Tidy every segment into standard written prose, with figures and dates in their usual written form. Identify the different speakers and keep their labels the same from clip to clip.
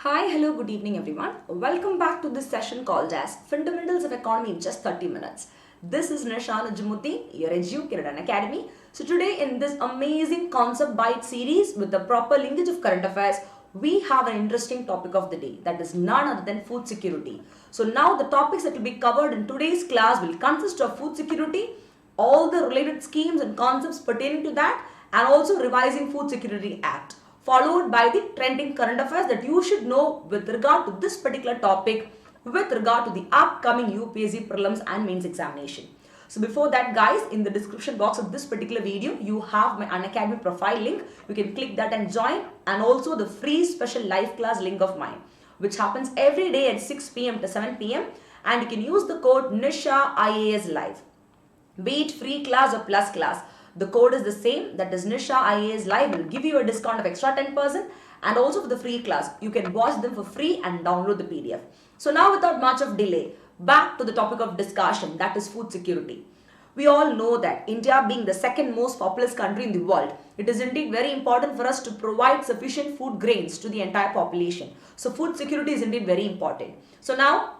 Speaker 1: Hi, hello, good evening everyone. Welcome back to this session called as Fundamentals of Economy in just 30 minutes. This is Nisha Najmuddin, your educator at Academy. So today in this amazing concept bite series with the proper linkage of current affairs, we have an interesting topic of the day that is none other than food security. So now the topics that will be covered in today's class will consist of food security, all the related schemes and concepts pertaining to that, and also revising Food Security Act, followed by the trending current affairs that you should know with regard to this particular topic with regard to the upcoming UPSC prelims and mains examination. So before that guys, in the description box of this particular video, you have my Unacademy profile link. You can click that and join, and also the free special live class link of mine, which happens every day at 6 p.m. to 7 p.m. and you can use the code NISHA IAS Live. Be it free class or plus class, the code is the same, that is Nisha IAS Live will give you a discount of extra 10%, and also for the free class, you can watch them for free and download the PDF. So now without much of delay, back to the topic of discussion, that is food security. We all know that India being the second most populous country in the world, it is indeed very important for us to provide sufficient food grains to the entire population. So food security is indeed very important. So now,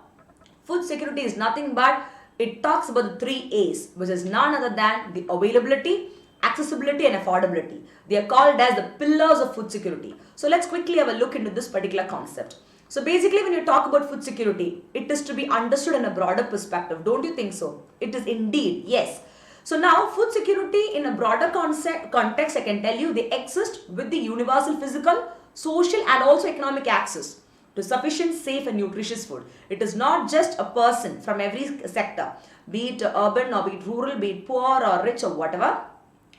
Speaker 1: food security is nothing but it talks about the three A's, which is none other than the availability, accessibility and affordability. They are called as the pillars of food security. So let's quickly have a look into this particular concept. So basically when you talk about food security, it is to be understood in a broader perspective. Don't you think so? It is indeed, yes. So now food security in a broader context, I can tell you they exist with the universal physical, social and also economic access to sufficient, safe and nutritious food. It is not just a person from every sector, be it urban or be it rural, be it poor or rich or whatever,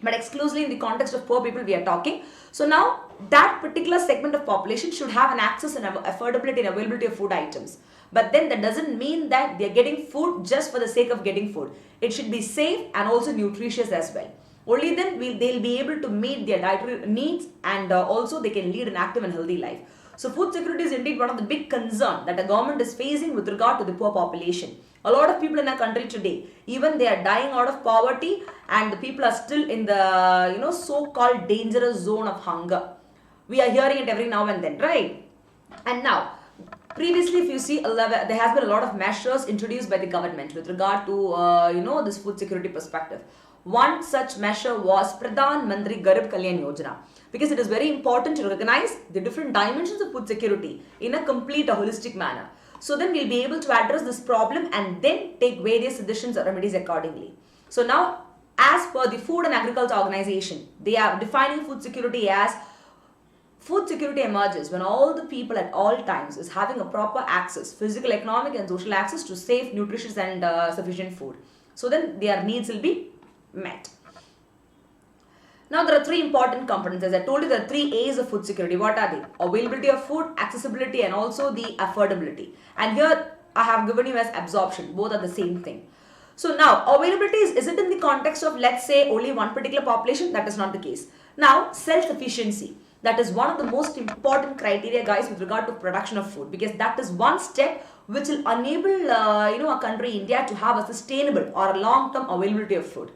Speaker 1: but exclusively in the context of poor people we are talking. So now that particular segment of population should have an access and affordability and availability of food items. But then that doesn't mean that they are getting food just for the sake of getting food. It should be safe and also nutritious as well. Only then they'll be able to meet their dietary needs, and also they can lead an active and healthy life. So food security is indeed one of the big concerns that the government is facing with regard to the poor population. A lot of people in our country today, even they are dying out of poverty, and the people are still in the so-called dangerous zone of hunger. We are hearing it every now and then, right? And now, previously if you see, there has been a lot of measures introduced by the government with regard to this food security perspective. One such measure was Pradhan Mantri Garib Kalyan Yojana, because it is very important to recognize the different dimensions of food security in a complete or holistic manner. So then we'll be able to address this problem and then take various suggestions or remedies accordingly. So now, as per the Food and Agriculture Organization, they are defining food security as food security emerges when all the people at all times is having a proper access, physical, economic and social access to safe, nutritious and sufficient food. So then their needs will be met. Now there are three important components. As I told you, there are three A's of food security. What are they? Availability of food, accessibility and also the affordability. And here I have given you as absorption. Both are the same thing. So now availability is it in the context of, let's say, only one particular population? That is not the case. Now self-sufficiency. That is one of the most important criteria, guys, with regard to production of food, because that is one step which will enable a country, India, to have a sustainable or a long-term availability of food.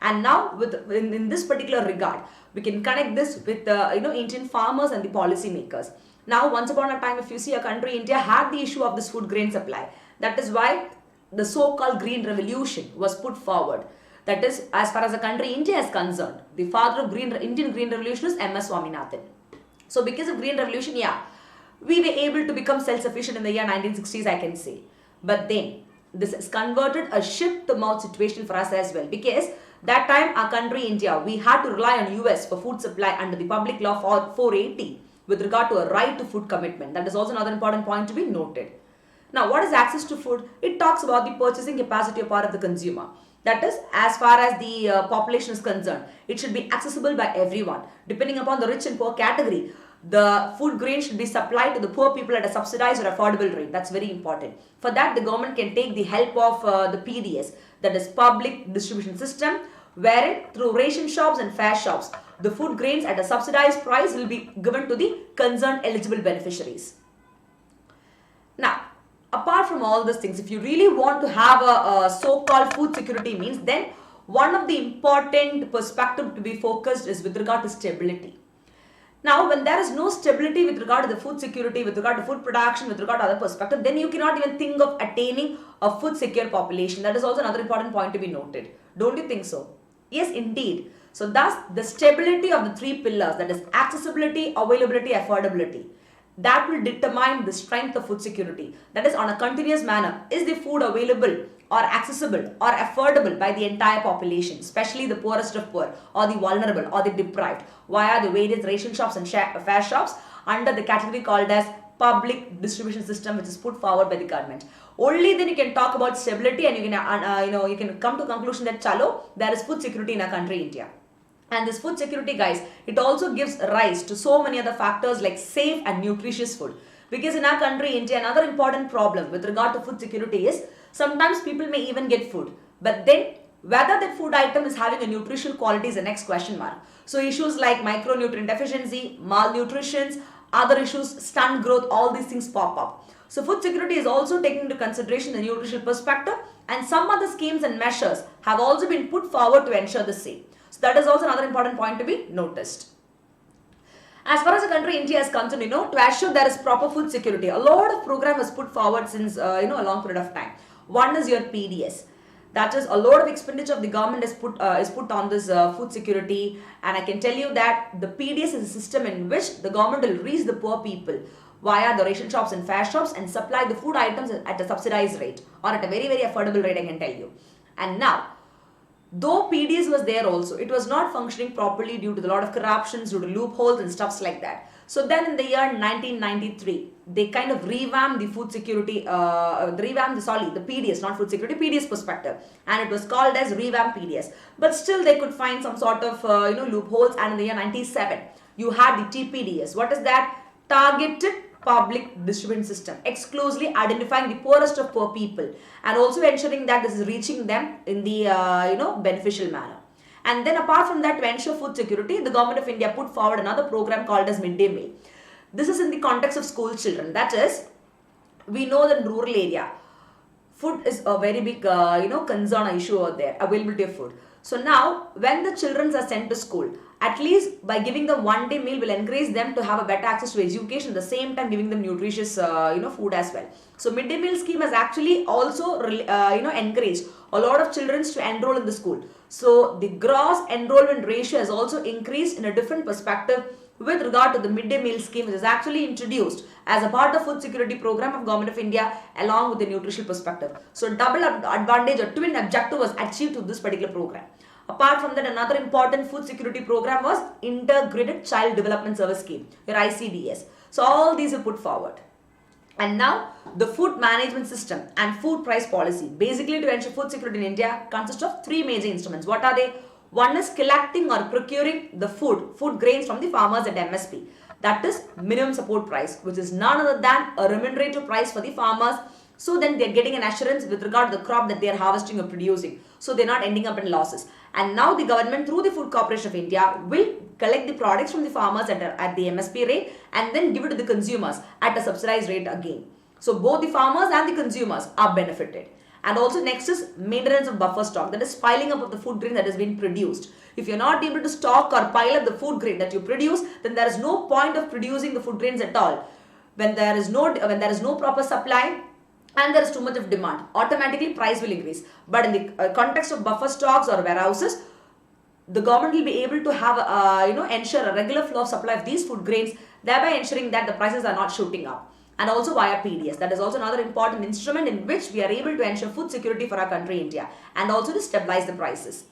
Speaker 1: And now in this particular regard, we can connect this with Indian farmers and the policy makers. Now once upon a time, if you see, a country, India, had the issue of this food grain supply. That is why the so-called Green Revolution was put forward. That is, as far as the country India is concerned, the father of Indian Green Revolution is M.S. Swaminathan. So because of Green Revolution, we were able to become self-sufficient in the year 1960s, I can say. But then this has converted a ship-to-mouth situation for us as well, because that time our country India, we had to rely on US for food supply under the Public Law 480 with regard to a right to food commitment. That is also another important point to be noted. Now, what is access to food? It talks about the purchasing capacity of part of the consumer. That is, as far as the population is concerned, it should be accessible by everyone. Depending upon the rich and poor category, the food grain should be supplied to the poor people at a subsidized or affordable rate. That's very important. For that, the government can take the help of the PDS, that is Public Distribution System, wherein through ration shops and fair shops, the food grains at a subsidized price will be given to the concerned eligible beneficiaries. Now, apart from all these things, if you really want to have a so-called food security means, then one of the important perspective to be focused is with regard to stability. Now, when there is no stability with regard to the food security, with regard to food production, with regard to other perspective, then you cannot even think of attaining a food secure population. That is also another important point to be noted. Don't you think so? Yes, indeed. So thus, the stability of the three pillars, that is accessibility, availability, affordability, that will determine the strength of food security. That is, on a continuous manner, is the food available or accessible or affordable by the entire population, especially the poorest of poor or the vulnerable or the deprived, via the various ration shops and fare shops under the category called as public distribution system, which is put forward by the government. Only then you can talk about stability, and you can you can come to conclusion that chalo, there is food security in our country, India. And this food security, guys, it also gives rise to so many other factors like safe and nutritious food. Because in our country, India, another important problem with regard to food security is sometimes people may even get food, but then whether that food item is having a nutritional quality is the next question mark. So issues like micronutrient deficiency, malnutrition, other issues, stunt growth, all these things pop up. So food security is also taking into consideration the nutritional perspective, and some other schemes and measures have also been put forward to ensure the same. So that is also another important point to be noticed. As far as the country India is concerned, to assure there is proper food security, a lot of program was put forward since a long period of time. One is your PDS. That is, a lot of expenditure of the government is put on this food security, and I can tell you that the PDS is a system in which the government will reach the poor people via the ration shops and fare shops and supply the food items at a subsidized rate or at a very, very affordable rate, I can tell you. And now, though PDS was there also, it was not functioning properly due to a lot of corruptions, due to loopholes and stuffs like that. So then in the year 1993, they kind of revamped the food security, the PDS, not food security, PDS perspective. And it was called as revamp PDS. But still they could find some sort of, loopholes. And in the year 97, you had the TPDS. What is that? Targeted public distribution system, exclusively identifying the poorest of poor people and also ensuring that this is reaching them in the beneficial manner. And then apart from that, to ensure food security, the government of India put forward another program called as midday meal. This is in the context of school children. That is, we know that in rural area, food is a very big concern or issue out there, availability of food. So now when the children are sent to school, at least by giving them one day meal will encourage them to have a better access to education, at the same time giving them nutritious food as well. So midday meal scheme has actually also encouraged a lot of children to enroll in the school. So the gross enrollment ratio has also increased in a different perspective with regard to the midday meal scheme, which is actually introduced as a part of food security program of Government of India along with the nutritional perspective. So double advantage or twin objective was achieved through this particular program. Apart from that, another important food security program was Integrated Child Development Service Scheme, your ICDS. So all these are put forward. And now the food management system and food price policy, basically to ensure food security in India, consists of three major instruments. What are they? One is collecting or procuring the food grains from the farmers at MSP. That is minimum support price, which is none other than a remunerative price for the farmers. So then they're getting an assurance with regard to the crop that they're harvesting or producing. So they're not ending up in losses. And now the government through the Food Corporation of India will collect the products from the farmers at the MSP rate and then give it to the consumers at a subsidized rate again. So both the farmers and the consumers are benefited. And also next is maintenance of buffer stock, that is piling up of the food grain that has been produced. If you're not able to stock or pile up the food grain that you produce, then there is no point of producing the food grains at all. When there is no proper supply and there is too much of demand, automatically price will increase. But in the context of buffer stocks or warehouses, the government will be able to have ensure a regular flow of supply of these food grains, thereby ensuring that the prices are not shooting up. And also via PDS. That is also another important instrument in which we are able to ensure food security for our country India and also to stabilize the prices.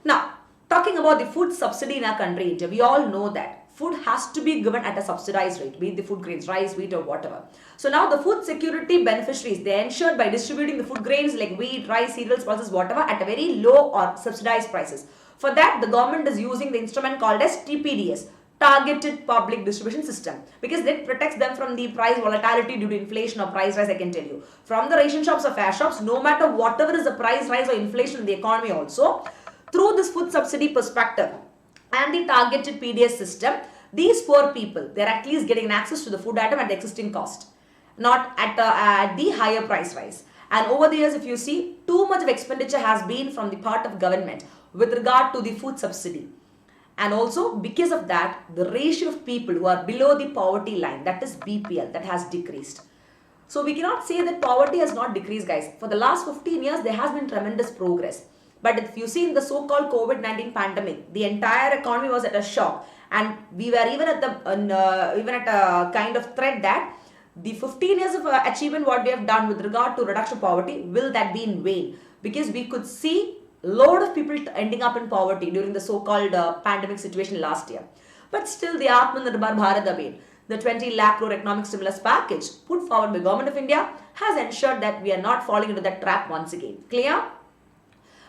Speaker 1: Now, talking about the food subsidy in our country India, we all know that food has to be given at a subsidized rate, be it the food grains, rice, wheat or whatever. So now the food security beneficiaries, they are ensured by distributing the food grains like wheat, rice, cereals, pulses, whatever at a very low or subsidized prices. For that, the government is using the instrument called as TPDS, Targeted Public Distribution System, because that protects them from the price volatility due to inflation or price rise. I can tell you, from the ration shops or fare shops, no matter whatever is the price rise or inflation in the economy also, through this food subsidy perspective and the targeted PDS system, these poor people, they are at least getting access to the food item at the existing cost, not at the higher price rise. And over the years, if you see, too much of expenditure has been from the part of government with regard to the food subsidy. And also because of that, the ratio of people who are below the poverty line, that is BPL, that has decreased. So we cannot say that poverty has not decreased, guys. For the last 15 years, there has been tremendous progress. But if you see in the so-called COVID-19 pandemic, the entire economy was at a shock, and we were even at a kind of threat that the 15 years of achievement what we have done with regard to reduction of poverty, will that be in vain? Because we could see a lot of people ending up in poverty during the so-called pandemic situation last year. But still, the Atmanirbhar Bharat Abhiyan, the 20 lakh crore economic stimulus package put forward by Government of India, has ensured that we are not falling into that trap once again. Clear?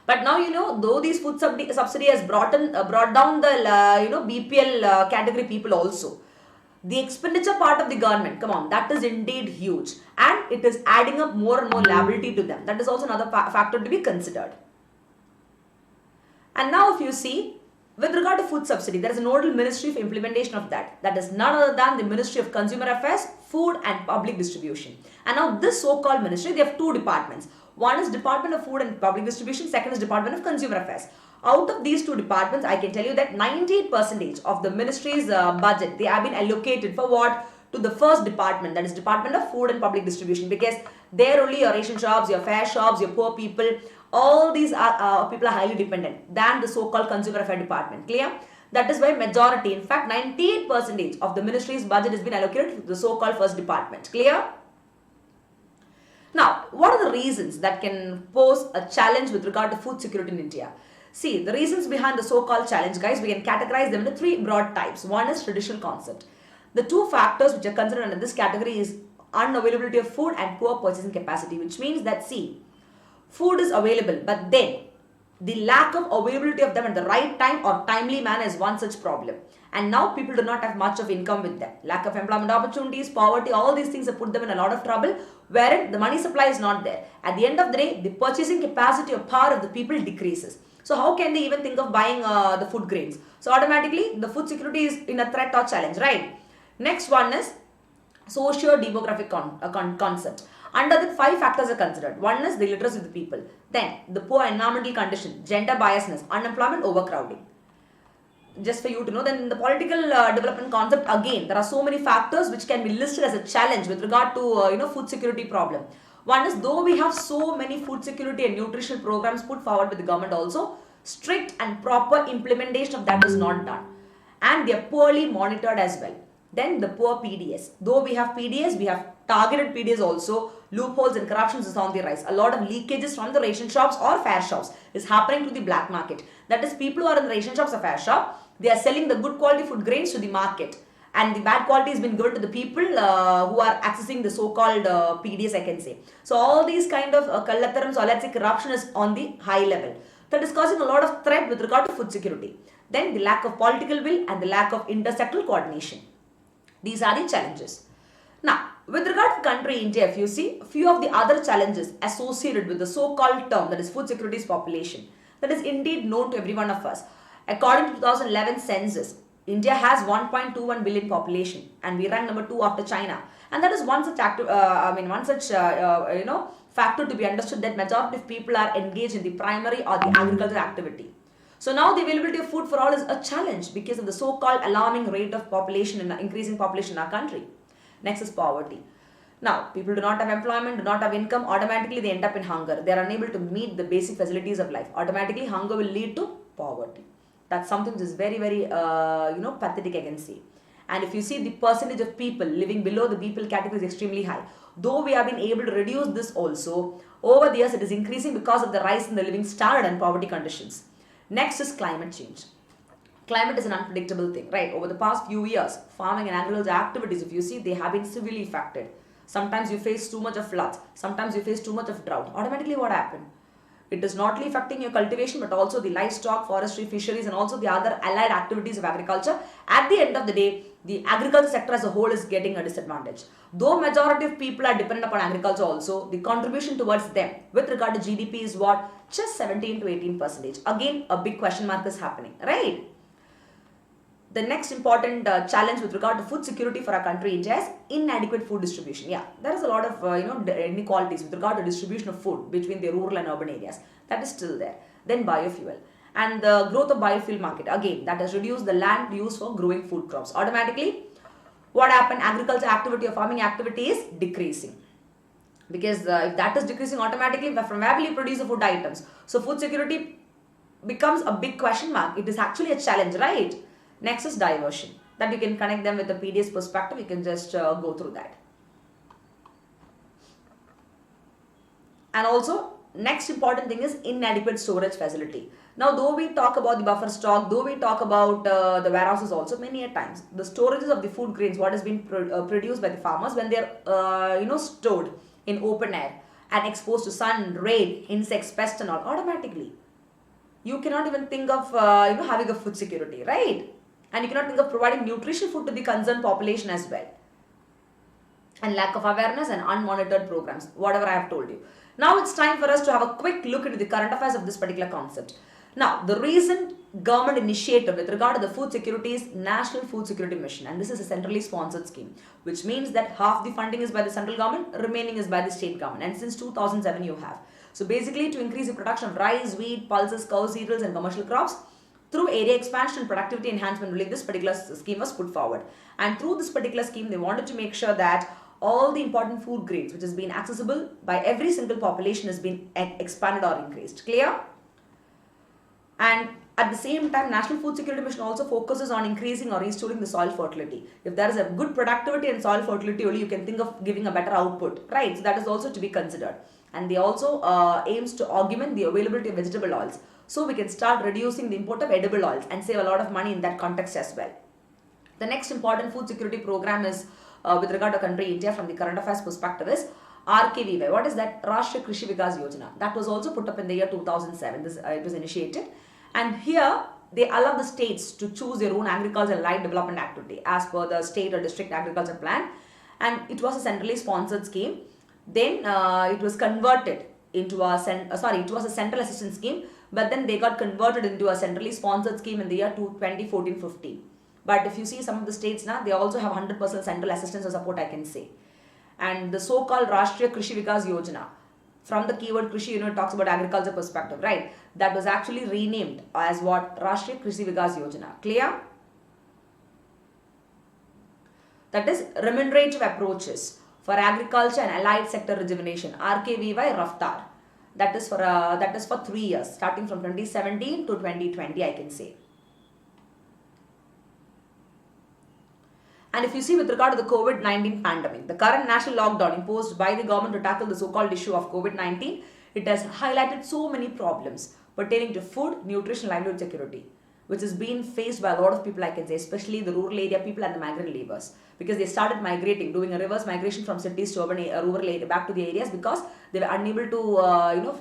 Speaker 1: But now, though these food subsidy has brought down the BPL category people also, the expenditure part of the government, come on, that is indeed huge, and it is adding up more and more liability to them. That is also another factor to be considered. And now if you see, with regard to food subsidy, there is a nodal ministry of implementation of that. That is none other than the Ministry of Consumer Affairs, Food and Public Distribution. And now this so-called ministry, they have two departments. One is Department of Food and Public Distribution, second is Department of Consumer Affairs. Out of these two departments, I can tell you that 98% of the ministry's budget, they have been allocated for what? To the first department, that is Department of Food and Public Distribution, because there only your ration shops, your fair shops, your poor people, all these people are highly dependent than the so-called Consumer Affairs department. Clear? That is why majority, in fact 98% of the ministry's budget has been allocated to the so-called first department. Clear? Now, what are the reasons that can pose a challenge with regard to food security in India? See, the reasons behind the so-called challenge, guys, we can categorize them into three broad types. One is traditional concept. The two factors which are considered under this category is unavailability of food and poor purchasing capacity, which means that, see, food is available, but then the lack of availability of them at the right time or timely manner is one such problem. And now people do not have much of income with them. Lack of employment opportunities, poverty, all these things have put them in a lot of trouble, wherein the money supply is not there. At the end of the day, the purchasing capacity or power of the people decreases. So how can they even think of buying the food grains? So automatically the food security is in a threat or challenge, right? Next one is socio-demographic concept. Under that, 5 factors are considered. One is the literacy of the people. Then the poor environmental condition, gender biasness, unemployment, overcrowding. Just for you to know, then in the political development concept, again, there are so many factors which can be listed as a challenge with regard to food security problem. One is, though we have so many food security and nutritional programs put forward by the government also, strict and proper implementation of that is not done. And they are poorly monitored as well. Then the poor PDS. Though we have PDS, we have targeted PDS also. Loopholes and corruptions is on the rise. A lot of leakages from the ration shops or fair shops is happening to the black market. That is, people who are in the ration shops or fair shop, they are selling the good quality food grains to the market. And the bad quality has been given to the people who are accessing the so-called PDS, I can say. So all these kind of kallatharams or let's say corruption is on the high level. That is causing a lot of threat with regard to food security. Then the lack of political will and the lack of intersectoral coordination. These are the challenges. Now, with regard to country India, if you see, a few of the other challenges associated with the so-called term, that is food security is population, that is indeed known to every one of us. According to 2011 census, India has 1.21 billion population and we rank number 2 after China. And that is one such factor to be understood, that majority of people are engaged in the primary or the agricultural activity. So now the availability of food for all is a challenge because of the so-called alarming rate of population and increasing population in our country. Next is poverty. Now, people do not have employment, do not have income, automatically they end up in hunger. They are unable to meet the basic facilities of life. Automatically, hunger will lead to poverty. That's something which is very, very, pathetic, I can say. And if you see, the percentage of people living below the BPL category is extremely high. Though we have been able to reduce this also, over the years it is increasing because of the rise in the living standard and poverty conditions. Next is climate change. Climate is an unpredictable thing, right? Over the past few years, farming and agricultural activities, if you see, they have been severely affected. Sometimes you face too much of floods, sometimes you face too much of drought. Automatically what happened? It is not only affecting your cultivation but also the livestock, forestry, fisheries and also the other allied activities of agriculture. At the end of the day, the agriculture sector as a whole is getting a disadvantage. Though majority of people are dependent upon agriculture also, the contribution towards them with regard to GDP is what? Just 17 to 18%. Again, a big question mark is happening, right? The next important challenge with regard to food security for our country, India, is inadequate food distribution. Yeah, there is a lot of inequalities with regard to distribution of food between the rural and urban areas. That is still there. Then biofuel. And the growth of biofuel market, again, that has reduced the land used for growing food crops. Automatically, what happened? Agriculture activity or farming activity is decreasing. Because if that is decreasing, automatically from where will you produce the food items? So food security becomes a big question mark. It is actually a challenge, right? Next is diversion. That you can connect them with the PDS perspective. You can just go through that. And also, next important thing is inadequate storage facility. Now, though we talk about the buffer stock, though we talk about the warehouses also, many a times the storages of the food grains, what has been produced by the farmers, when they are stored in open air and exposed to sun, rain, insects, pests, and all, automatically you cannot even think of having a food security, right? And you cannot think of providing nutrition food to the concerned population as well. And lack of awareness and unmonitored programs, whatever I have told you. Now it's time for us to have a quick look into the current affairs of this particular concept. Now, the recent government initiative with regard to the food security is National Food Security Mission, and this is a centrally sponsored scheme, which means that half the funding is by the central government, remaining is by the state government, and since 2007 you have. So basically, to increase the production of rice, wheat, pulses, cow cereals and commercial crops, through area expansion and productivity enhancement, really this particular scheme was put forward. And through this particular scheme, they wanted to make sure that all the important food grains which has been accessible by every single population has been expanded or increased. Clear? And at the same time, National Food Security Mission also focuses on increasing or restoring the soil fertility. If there is a good productivity and soil fertility, only you can think of giving a better output, right? So that is also to be considered. And they also aims to augment the availability of vegetable oils. So we can start reducing the import of edible oils and save a lot of money in that context as well. The next important food security program is with regard to country India from the current affairs perspective is RKVY. What is that? Rashtriya Krishi Vikas Yojana. That was also put up in the year 2007. It was initiated. And here they allow the states to choose their own agriculture and light development activity as per the state or district agriculture plan. And it was a centrally sponsored scheme. Then it was converted into it was a central assistance scheme, but then they got converted into a centrally sponsored scheme in the year 2014-15. But if you see some of the states now, they also have 100% central assistance or support, I can say. And the so-called Rashtriya Krishi Vikas Yojana, from the keyword Krishi, it talks about agriculture perspective, right? That was actually renamed as what? Rashtriya Krishi Vikas Yojana. Clear? That is remunerative approaches for agriculture and allied sector rejuvenation. RKVY Raftar. That is for 3 years, starting from 2017 to 2020, I can say. And if you see with regard to the COVID-19 pandemic, the current national lockdown imposed by the government to tackle the so-called issue of COVID-19, it has highlighted so many problems pertaining to food, nutrition, livelihood security, which is being faced by a lot of people, I can say, especially the rural area people and the migrant laborers, because they started migrating, doing a reverse migration from cities to urban rural area back to the areas because they were unable to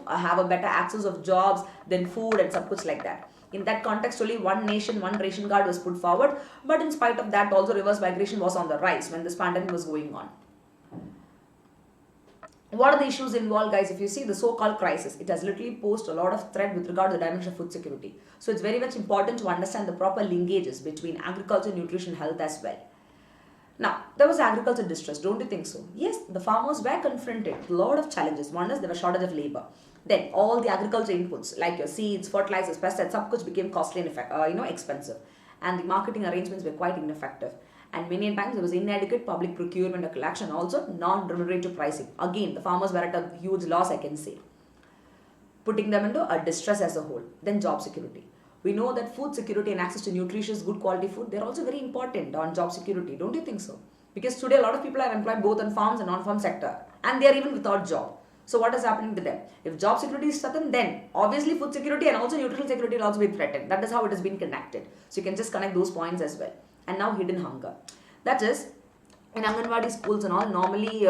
Speaker 1: have a better access of jobs, then food and such like that. In that context, only one nation, one ration card was put forward, but in spite of that, also reverse migration was on the rise when this pandemic was going on. What are the issues involved, guys? If you see the so-called crisis, it has literally posed a lot of threat with regard to the dimension of food security. So it's very much important to understand the proper linkages between agriculture, nutrition, health as well. Now, there was agriculture distress, don't you think so? Yes, the farmers were confronted with a lot of challenges. One is there was shortage of labor. Then all the agriculture inputs like your seeds, fertilizers, pesticides, सब कुछ became costly and expensive. And the marketing arrangements were quite ineffective. And many times there was inadequate public procurement or collection, also non-remunerative pricing. Again, the farmers were at a huge loss, I can say, putting them into a distress as a whole. Then job security. We know that food security and access to nutritious, good quality food, they're also very important on job security. Don't you think so? Because today a lot of people are employed both on farms and non-farm sector. And they are even without job. So what is happening to them? If job security is threatened, then obviously food security and also nutritional security will also be threatened. That is how it has been connected. So you can just connect those points as well. And now hidden hunger. That is, in Anganwadi schools and all, normally,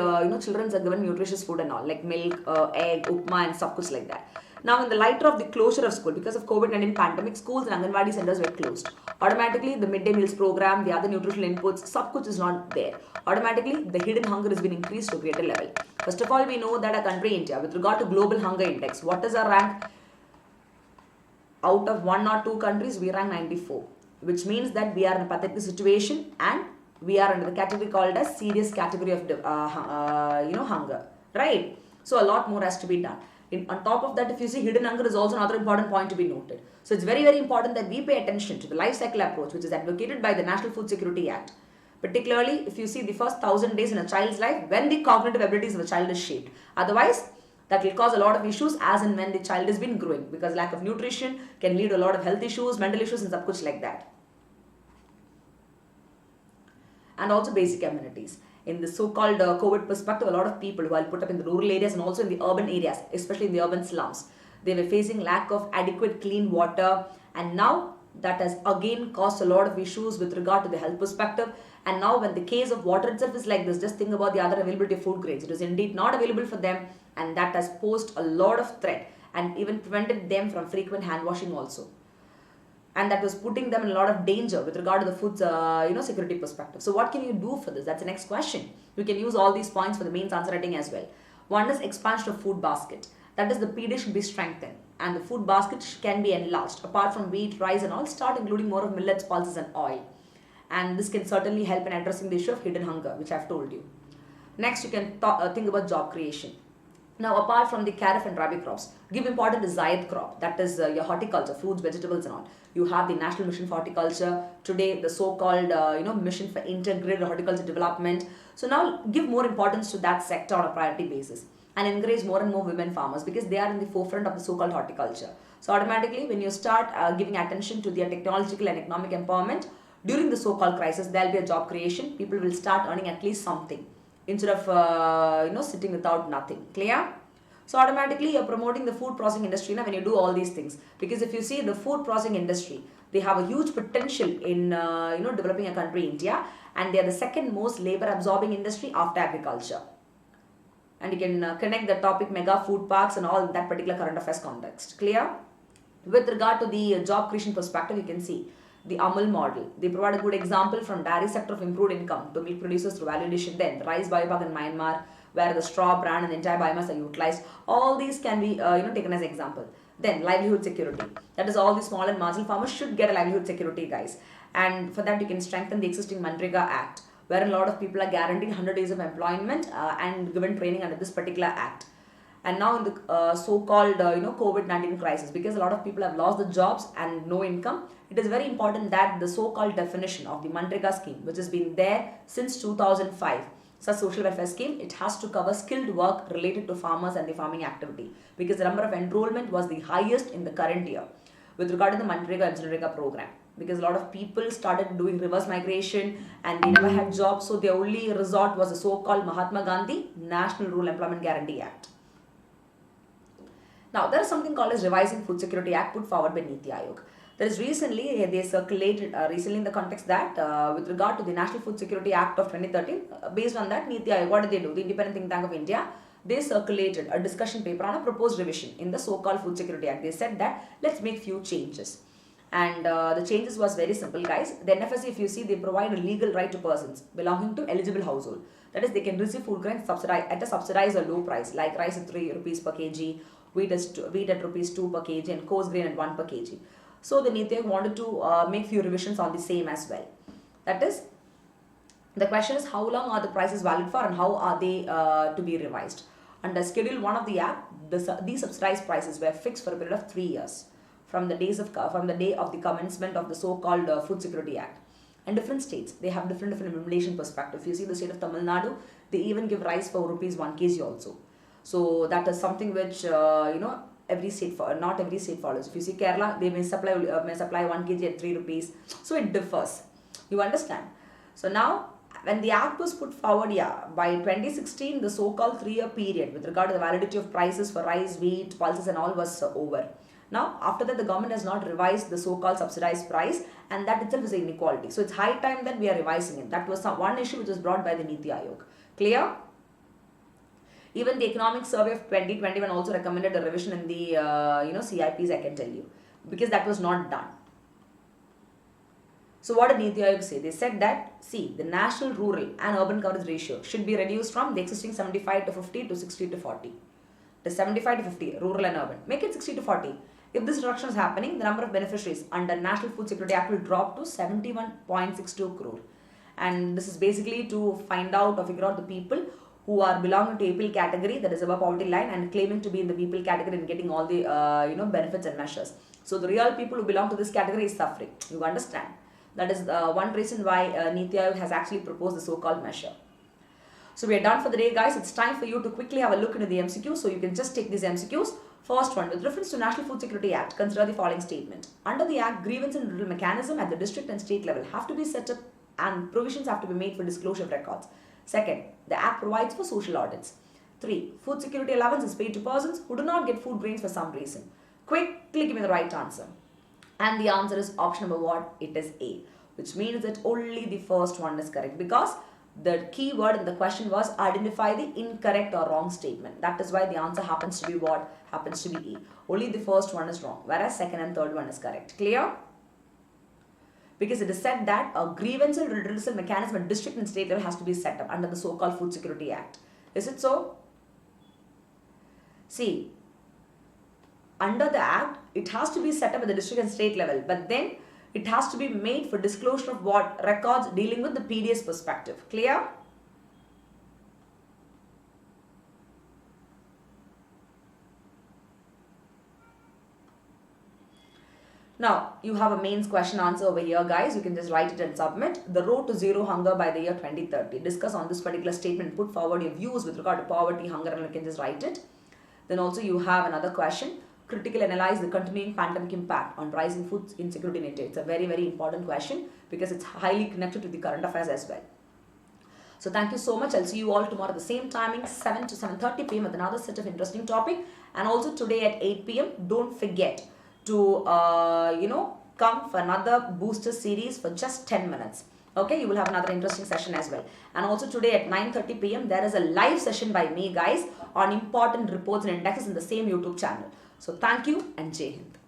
Speaker 1: children are given nutritious food and all, like milk, egg, upma and stuff like that. Now, in the light of the closure of school, because of COVID-19 pandemic, schools and Anganwadi centers were closed. Automatically, the midday meals program, the other nutritional inputs, stuff is not there. Automatically, the hidden hunger has been increased to a greater level. First of all, we know that our country, India, with regard to global hunger index, what is our rank? Out of 1 or 2 countries, we rank 94, which means that we are in a pathetic situation and we are under the category called as serious category of hunger, right? So a lot more has to be done. On top of that, if you see, hidden hunger is also another important point to be noted. So it's very, very important that we pay attention to the life cycle approach, which is advocated by the National Food Security Act. Particularly, if you see the first 1,000 days in a child's life, when the cognitive abilities of a child is shaped. Otherwise, that will cause a lot of issues as and when the child has been growing, because lack of nutrition can lead to a lot of health issues, mental issues, and sab kuch like that. And also basic amenities. In the so-called COVID perspective, a lot of people who are put up in the rural areas and also in the urban areas, especially in the urban slums, they were facing lack of adequate clean water, and now that has again caused a lot of issues with regard to the health perspective. And now when the case of water itself is like this, just think about the other availability of food grains. It is indeed not available for them, and that has posed a lot of threat and even prevented them from frequent hand washing also. And that was putting them in a lot of danger with regard to the food security perspective. So what can you do for this? That's the next question. You can use all these points for the mains answer writing as well. One is expansion of food basket. That is, the PD should be strengthened and the food basket can be enlarged. Apart from wheat, rice and all, start including more of millets, pulses and oil. And this can certainly help in addressing the issue of hidden hunger, which I've told you. Next, you can think about job creation. Now, apart from the kharif and rabi crops, give importance to Zayed crop, that is your horticulture, fruits, vegetables and all. You have the National Mission for Horticulture, today the so-called Mission for Integrated Horticulture Development. So now give more importance to that sector on a priority basis and encourage more and more women farmers, because they are in the forefront of the so-called horticulture. So automatically, when you start giving attention to their technological and economic empowerment, during the so-called crisis, there will be a job creation. People will start earning at least something, instead of sitting without nothing. Clear? So automatically you're promoting the food processing industry now when you do all these things, because if you see the food processing industry, they have a huge potential in developing a country, India, and they are the second most labor absorbing industry after agriculture. And you can connect the topic mega food parks and all in that particular current affairs context. Clear? With regard to the job creation perspective, you can see the Amul model. They provide a good example from dairy sector of improved income to milk producers through value addition. Then the rice biopark in Myanmar, where the straw, bran and the entire biomass are utilized. All these can be taken as example. Then livelihood security. That is, all the small and marginal farmers should get a livelihood security, guys. And for that, you can strengthen the existing Manrega Act, wherein a lot of people are guaranteed 100 days of employment and given training under this particular act. And now in the so-called COVID-19 crisis, because a lot of people have lost the jobs and no income, it is very important that the so-called definition of the Manrega scheme, which has been there since 2005, such social welfare scheme, it has to cover skilled work related to farmers and the farming activity, because the number of enrollment was the highest in the current year with regard to the Manrega and Manrega program, because a lot of people started doing reverse migration and they never had jobs, so their only resort was the so-called Mahatma Gandhi National Rural Employment Guarantee Act. Now, there is something called as Revising Food Security Act put forward by Niti Aayog. There is recently, they circulated recently in the context that with regard to the National Food Security Act of 2013, based on that, Niti Aayog, what did they do? The Independent Think Tank of India, they circulated a discussion paper on a proposed revision in the so-called Food Security Act. They said that let's make few changes. And the changes was very simple, guys. The NFSC, if you see, they provide a legal right to persons belonging to eligible household. That is, they can receive food grains at a subsidized or low price, like rice at 3 rupees per kg, wheat at rupees 2 per kg, and coarse grain at 1 per kg. So the Niti Aayog wanted to make few revisions on the same as well. That is, the question is, how long are the prices valid for and how are they to be revised? Under Schedule 1 of the Act, these subsidized prices were fixed for a period of 3 years from the day of the commencement of the so-called Food Security Act. And different states, they have different implementation perspective. If you see the state of Tamil Nadu, they even give rice for rupees 1 kg also. So that is something which every state not every state follows. If you see Kerala, they may supply 1 kg at 3 rupees. So it differs. You understand? So now, when the act was put forward, by 2016, the so-called 3-year period with regard to the validity of prices for rice, wheat, pulses and all was over. Now, after that, the government has not revised the so-called subsidized price, and that itself is an inequality. So it's high time that we are revising it. That was one issue which was brought by the Niti Aayog. Clear? Even the Economic Survey of 2021 also recommended a revision in the CIPs, I can tell you, because that was not done. So what did Niti Aayog say? They said that, see, the national rural and urban coverage ratio should be reduced from the existing 75 to 50 to 60 to 40. The 75 to 50, rural and urban. Make it 60 to 40. If this reduction is happening, the number of beneficiaries under National Food Security Act will drop to 71.62 crore. And this is basically to find out or figure out the people who are belonging to APL category, that is above poverty line, and claiming to be in the BPL category and getting all the benefits and measures. So the real people who belong to this category is suffering. You understand? That is one reason why Niti Aayog has actually proposed the so-called measure. So we are done for the day, guys. It's time for you to quickly have a look into the MCQs. So you can just take these MCQs. First one, with reference to National Food Security Act, consider the following statement. Under the Act, grievance and renewal mechanism at the district and state level have to be set up and provisions have to be made for disclosure of records. Second, the Act provides for social audits. 3. Food security allowance is paid to persons who do not get food grains for some reason. Quickly give me the right answer. And the answer is option number what? It is A, which means that only the first one is correct, because the key word in the question was identify the incorrect or wrong statement. That is why the answer happens to be what? Happens to be E. Only the first one is wrong, whereas second and third one is correct. Clear? Because it is said that a grievance and redressal mechanism at district and state level has to be set up under the so-called Food Security Act. Is it so? See, under the Act, it has to be set up at the district and state level, but then it has to be made for disclosure of what? Records dealing with the PDS perspective. Clear? Now, you have a mains question answer over here, guys. You can just write it and submit. The road to zero hunger by the year 2030. Discuss on this particular statement. Put forward your views with regard to poverty, hunger, and you can just write it. Then also you have another question. Critically analyze the continuing pandemic impact on rising food insecurity in India. It's a very, very important question because it's highly connected to the current affairs as well. So thank you so much. I'll see you all tomorrow at the same timing, 7 to 7:30 p.m. with another set of interesting topic. And also today at 8 p.m. Don't forget to, come for another booster series for just 10 minutes. Okay, you will have another interesting session as well. And also today at 9:30 p.m. there is a live session by me, guys, on important reports and indexes in the same YouTube channel. So thank you and Jai Hind.